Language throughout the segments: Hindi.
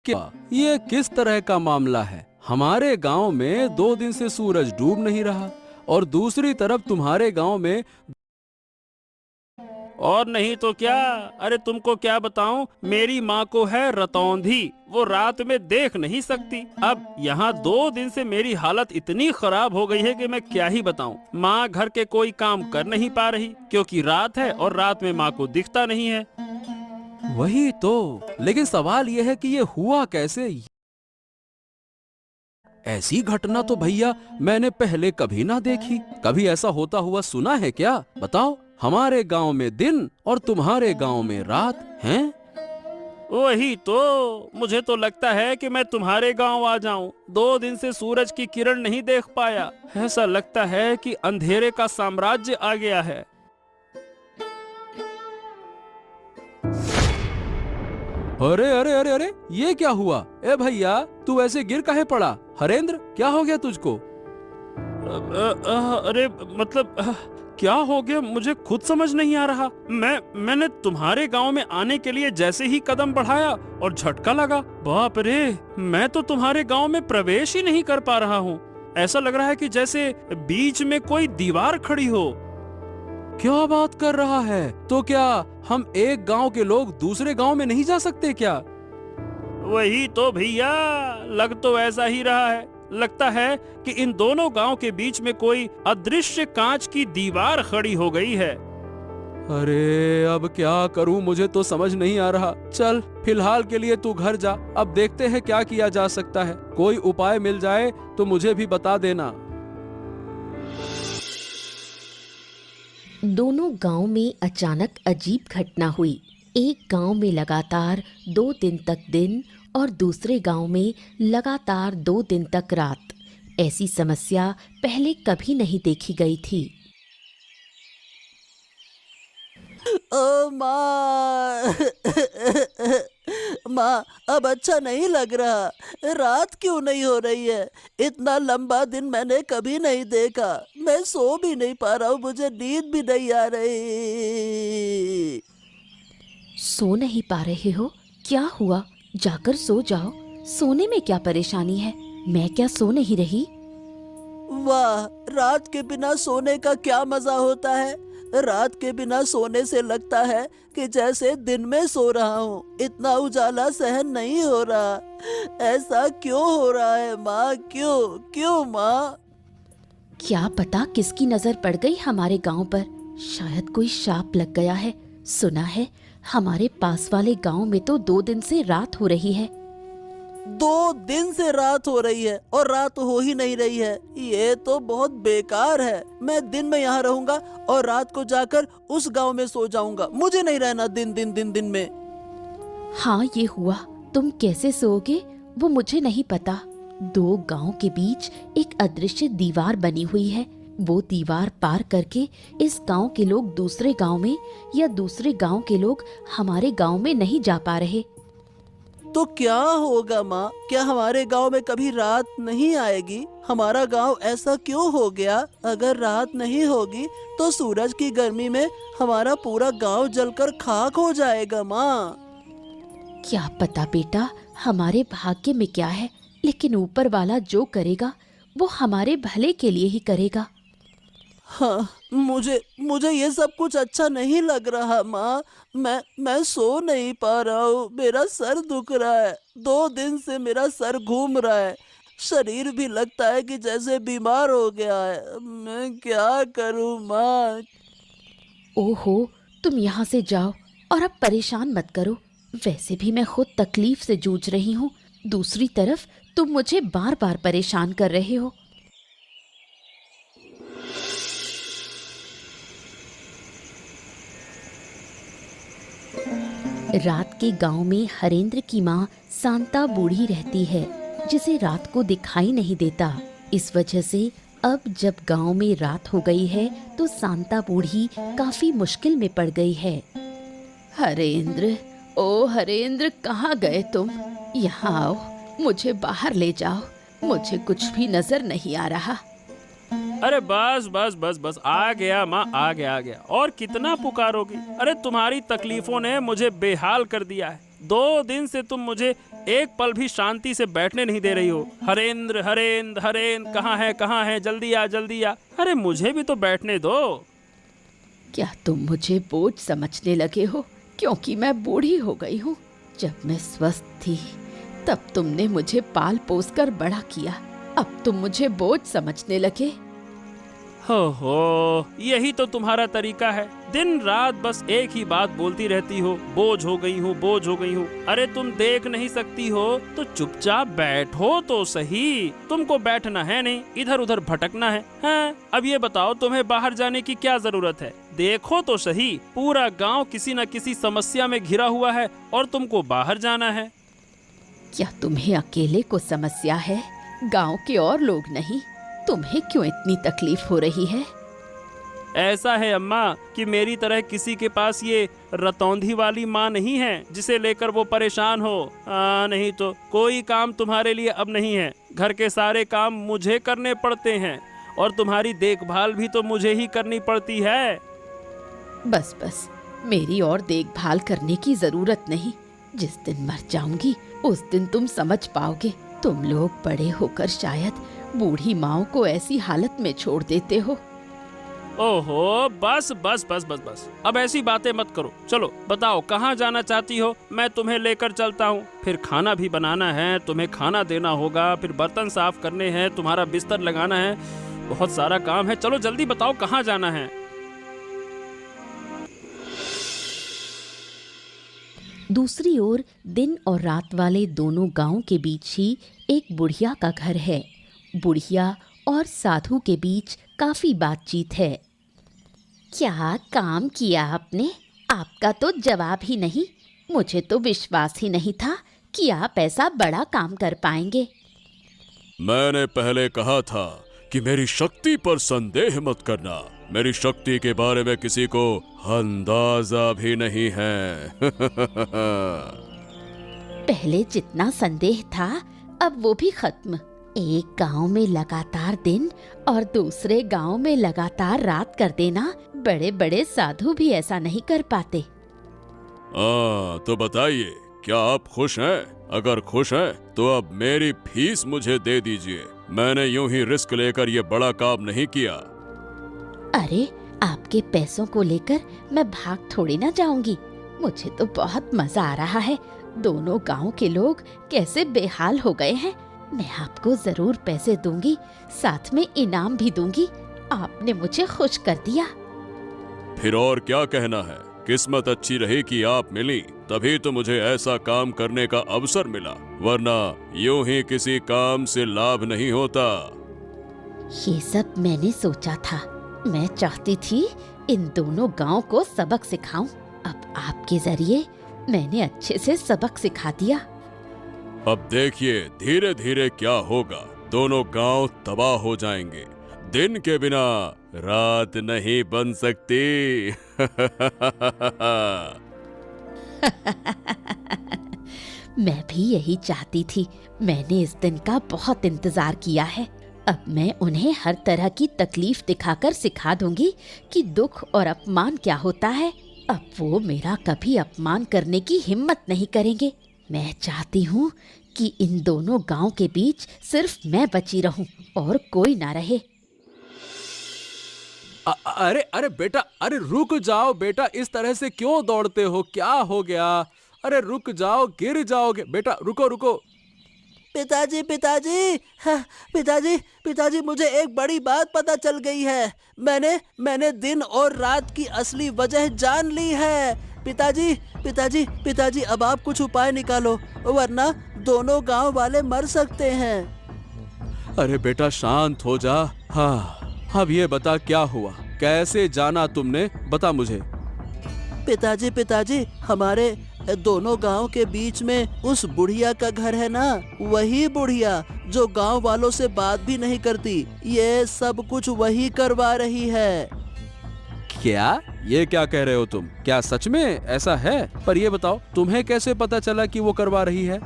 क्या ये किस तरह का मामला है? हमारे गांव में 2 दिन से सूरज डूब नहीं रहा और दूसरी तरफ तुम्हारे गांव में। और नहीं तो क्या। अरे तुमको क्या बताऊं, मेरी माँ को है रतौंधी, वो रात में देख नहीं सकती। अब यहाँ 2 दिन से मेरी हालत इतनी खराब हो गई है कि मैं क्या ही बताऊं। माँ घर के कोई काम कर नहीं पा रही क्योंकि रात है और रात में माँ को दिखता नहीं है। वही तो, लेकिन सवाल यह है कि ये हुआ कैसे? ऐसी घटना तो भैया मैंने पहले कभी ना देखी। कभी ऐसा होता हुआ सुना है क्या? बताओ। हमारे गांव में दिन और तुम्हारे गांव में रात हैं। वही तो, मुझे तो लगता है कि मैं तुम्हारे गांव आ जाऊं। 2 दिन से सूरज की किरण नहीं देख पाया। ऐसा लगता है कि अंधेरे का साम्राज्य आ गया है। अरे अरे अरे अरे, ये क्या हुआ? ए भैया, तू ऐसे गिर काहे पड़ा? हरेंद्र, क्या हो गया तुझको? अरे मतलब क्या हो गया मुझे खुद समझ नहीं आ रहा। मैंने तुम्हारे गांव में आने के लिए जैसे ही कदम बढ़ाया और झटका लगा। बाप रे, मैं तो तुम्हारे गांव में प्रवेश ही नहीं कर पा रहा हूँ। ऐसा लग रहा है कि जैसे बीच में कोई दीवार खड़ी हो। क्या बात कर रहा है? तो क्या हम एक गांव के लोग दूसरे गांव में नहीं जा सकते क्या? वही तो भैया, लग तो ऐसा ही रहा है। लगता है कि इन दोनों गांव के बीच में कोई अदृश्य कांच की दीवार खड़ी हो गई है। अरे अब क्या करूं, मुझे तो समझ नहीं आ रहा। चल, फिलहाल के लिए तू घर जा। अब देखते हैं क्या किया जा सकता है। कोई उपाय मिल जाए तो मुझे भी बता देना। दोनों गांव में अचानक अजीब घटना हुई। एक गांव में लगातार 2 दिन तक दिन और दूसरे गांव में लगातार 2 दिन तक रात। ऐसी समस्या पहले कभी नहीं देखी गई थी। ओ माँ माँ, अब अच्छा नहीं लग रहा। रात क्यों नहीं हो रही है? इतना लंबा दिन मैंने कभी नहीं देखा। मैं सो भी नहीं पा रहा हूँ, मुझे नींद भी नहीं आ रही। सो नहीं पा रहे हो? क्या हुआ? जाकर सो जाओ। सोने में क्या परेशानी है? मैं क्या सो नहीं रही? वाह, रात के बिना सोने का क्या मजा होता है। रात के बिना सोने से लगता है कि जैसे दिन में सो रहा हूँ। इतना उजाला सहन नहीं हो रहा। ऐसा क्यों हो रहा है माँ? क्यों क्यों माँ? क्या पता किसकी नजर पड़ गई हमारे गांव पर। शायद कोई शाप लग गया है। सुना है हमारे पास वाले गांव में तो 2 दिन से रात हो रही है। 2 दिन से रात हो रही है और रात हो ही नहीं रही है। ये तो बहुत बेकार है। मैं दिन में यहाँ रहूंगा और रात को जाकर उस गांव में सो जाऊंगा। मुझे नहीं रहना दिन दिन दिन दिन में। हाँ, ये हुआ। तुम कैसे सोओगे वो मुझे नहीं पता। 2 गांव के बीच एक अदृश्य दीवार बनी हुई है। वो दीवार पार करके इस गांव के लोग दूसरे गांव में या दूसरे गांव के लोग हमारे गांव में नहीं जा पा रहे। तो क्या होगा माँ? क्या हमारे गांव में कभी रात नहीं आएगी? हमारा गांव ऐसा क्यों हो गया? अगर रात नहीं होगी तो सूरज की गर्मी में हमारा पूरा गांव जलकर खाक हो जाएगा माँ। क्या पता बेटा, हमारे भाग्य में क्या है। लेकिन ऊपर वाला जो करेगा वो हमारे भले के लिए ही करेगा। हाँ, मुझे मुझे ये सब कुछ अच्छा नहीं लग रहा माँ। मैं सो नहीं पा रहा हूँ। मेरा सर दुख रहा है। 2 दिन से मेरा सर घूम रहा है। शरीर भी लगता है कि जैसे बीमार हो गया है। मैं क्या करूँ माँ? ओहो, तुम यहाँ से जाओ और अब परेशान मत करो। वैसे भी मैं खुद तकलीफ से जूझ रही हूँ। दूसरी तरफ तुम मुझे बार बार परेशान कर रहे हो। रात के गांव में हरेंद्र की माँ शांता बूढ़ी रहती है, जिसे रात को दिखाई नहीं देता। इस वजह से अब जब गांव में रात हो गई है तो शांता बूढ़ी काफी मुश्किल में पड़ गई है। हरेंद्र, ओ हरेंद्र, कहाँ गए तुम? यहाँ आओ, मुझे बाहर ले जाओ। मुझे कुछ भी नजर नहीं आ रहा। अरे बस बस बस बस, आ गया माँ, आ गया आ गया। और कितना पुकारोगी? अरे तुम्हारी तकलीफों ने मुझे बेहाल कर दिया है। 2 दिन से तुम मुझे एक पल भी शांति से बैठने नहीं दे रही हो। हरेंद्र हरेंद्र हरेंद्र, कहाँ है, जल्दी आ जल्दी आ। अरे मुझे भी तो बैठने दो। क्या तुम मुझे बोझ समझने लगे हो क्योंकि मैं बूढ़ी हो गई हूँ? जब मैं स्वस्थ थी तब तुमने मुझे पाल पोस कर बड़ा किया, अब तुम मुझे बोझ समझने लगे। हो, यही तो तुम्हारा तरीका है। दिन रात बस एक ही बात बोलती रहती हो, बोझ हो गई हूँ, बोझ हो गई हूँ। अरे तुम देख नहीं सकती हो तो चुपचाप बैठो तो सही। तुमको बैठना है नहीं, इधर उधर भटकना है। हाँ, अब ये बताओ तुम्हें बाहर जाने की क्या जरूरत है? देखो तो सही, पूरा गांव किसी न किसी समस्या में घिरा हुआ है और तुमको बाहर जाना है। क्या तुम्हें अकेले को समस्या है, गांव के और लोग नहीं? तुम्हें क्यों इतनी तकलीफ हो रही है? ऐसा है अम्मा कि मेरी तरह किसी के पास ये रतौंधी वाली माँ नहीं है जिसे लेकर वो परेशान हो। नहीं तो कोई काम तुम्हारे लिए अब नहीं है। घर के सारे काम मुझे करने पड़ते हैं और तुम्हारी देखभाल भी तो मुझे ही करनी पड़ती है। बस बस, मेरी और देखभाल करने की जरूरत नहीं। जिस दिन मर जाऊंगी उस दिन तुम समझ पाओगे। तुम लोग बड़े होकर शायद बूढ़ी माँ को ऐसी हालत में छोड़ देते हो। ओहो, बस बस बस बस बस, अब ऐसी बातें मत करो। चलो बताओ कहाँ जाना चाहती हो, मैं तुम्हें लेकर चलता हूँ। फिर खाना भी बनाना है, तुम्हें खाना देना होगा, फिर बर्तन साफ करने हैं, तुम्हारा बिस्तर लगाना है, बहुत सारा काम है। चलो जल्दी बताओ कहाँ जाना है। दूसरी ओर दिन और रात वाले दोनों गांव के बीच ही एक बुढ़िया का घर है। बुढ़िया और साधु के बीच काफी बातचीत है। क्या काम किया आपने? आपका तो जवाब ही नहीं। मुझे तो विश्वास ही नहीं था कि आप ऐसा बड़ा काम कर पाएंगे। मैंने पहले कहा था कि मेरी शक्ति पर संदेह मत करना। मेरी शक्ति के बारे में किसी को अंदाजा भी नहीं है। पहले जितना संदेह था अब वो भी खत्म। एक गांव में लगातार दिन और दूसरे गांव में लगातार रात कर देना बड़े बड़े साधु भी ऐसा नहीं कर पाते। तो बताइए, क्या आप खुश हैं? अगर खुश हैं तो अब मेरी फीस मुझे दे दीजिए। मैंने यूं ही रिस्क लेकर ये बड़ा काम नहीं किया। अरे, आपके पैसों को लेकर मैं भाग थोड़ी ना जाऊंगी। मुझे तो बहुत मजा आ रहा है। दोनों गांव के लोग कैसे बेहाल हो गए हैं। मैं आपको जरूर पैसे दूंगी, साथ में इनाम भी दूंगी। आपने मुझे खुश कर दिया। फिर और क्या कहना है? किस्मत अच्छी रही कि आप मिली, तभी तो मुझे ऐसा काम करने का अवसर मिला, वरना यूं ही किसी काम से लाभ नहीं होता। ये सब मैंने सोचा था। मैं चाहती थी इन दोनों गांव को सबक सिखाऊं। अब आपके जरिए मैंने अच्छे से सबक सिखा दिया। अब देखिए धीरे धीरे क्या होगा। दोनों गांव तबाह हो जाएंगे। दिन के बिना रात नहीं बन सकती। मैं भी यही चाहती थी। मैंने इस दिन का बहुत इंतजार किया है। अब मैं उन्हें हर तरह की तकलीफ दिखाकर सिखा दूंगी कि दुख और अपमान क्या होता है। अब वो मेरा कभी अपमान करने की हिम्मत नहीं करेंगे। मैं चाहती हूँ कि इन दोनों गांव के बीच सिर्फ मैं बची रहूं और कोई ना रहे। अरे अरे बेटा, अरे रुक जाओ बेटा, इस तरह से क्यों दौड़ते हो? क्या हो गया? अरे रुक जाओ, गिर जाओगे। बेटा रुको रुको। पिताजी पिताजी, हाँ, पिताजी पिताजी, मुझे एक बड़ी बात पता चल गई है। मैंने दिन और रात की असली वजह जान ली है। पिताजी पिताजी पिताजी, अब आप कुछ उपाय निकालो, वरना दोनों गांव वाले मर सकते हैं। अरे बेटा शांत हो जा। हाँ, अब ये बता क्या हुआ, कैसे जाना तुमने? बता मुझे। पिताजी पिताजी, हमारे दोनों गांव के बीच में उस बुढ़िया का घर है ना, वही बुढ़िया जो गांव वालों से बात भी नहीं करती, ये सब कुछ वही करवा रही है। क्या? ये क्या कह रहे हो तुम? क्या सच में ऐसा है? पर ये बताओ, तुम्हें कैसे पता चला कि वो करवा रही है?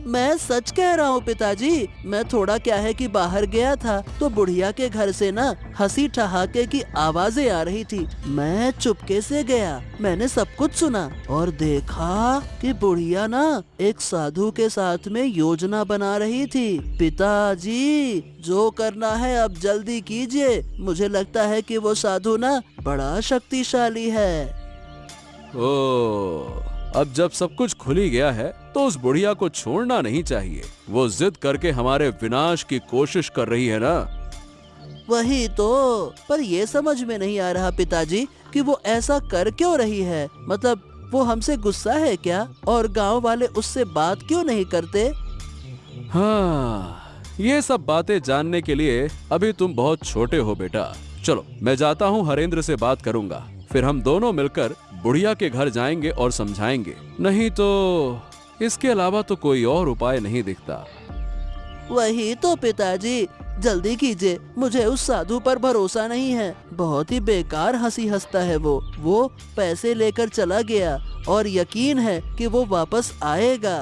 मैं सच कह रहा हूँ पिताजी। मैं थोड़ा क्या है कि बाहर गया था तो बुढ़िया के घर से ना हंसी ठहाके की आवाजें आ रही थी। मैं चुपके से गया, मैंने सब कुछ सुना और देखा कि बुढ़िया ना एक साधु के साथ में योजना बना रही थी। पिताजी, जो करना है अब जल्दी कीजिए। मुझे लगता है कि वो साधु ना बड़ा शक्तिशाली है। ओ, अब जब सब कुछ खुल ही गया है तो उस बुढ़िया को छोड़ना नहीं चाहिए। वो जिद करके हमारे विनाश की कोशिश कर रही है ना। वही तो, पर ये समझ में नहीं आ रहा पिताजी कि वो ऐसा कर क्यों रही है। मतलब वो हमसे गुस्सा है क्या? और गांव वाले उससे बात क्यों नहीं करते? हाँ, ये सब बातें जानने के लिए अभी तुम बहुत छोटे हो बेटा। चलो मैं जाता हूँ, हरेंद्र से बात करूंगा, फिर हम दोनों मिलकर बुढ़िया के घर जाएंगे और समझाएंगे। नहीं तो इसके अलावा तो कोई और उपाय नहीं दिखता। वही तो पिताजी, जल्दी कीजिए। मुझे उस साधु पर भरोसा नहीं है। बहुत ही बेकार हंसी हंसता है वो पैसे लेकर चला गया और यकीन है कि वो वापस आएगा।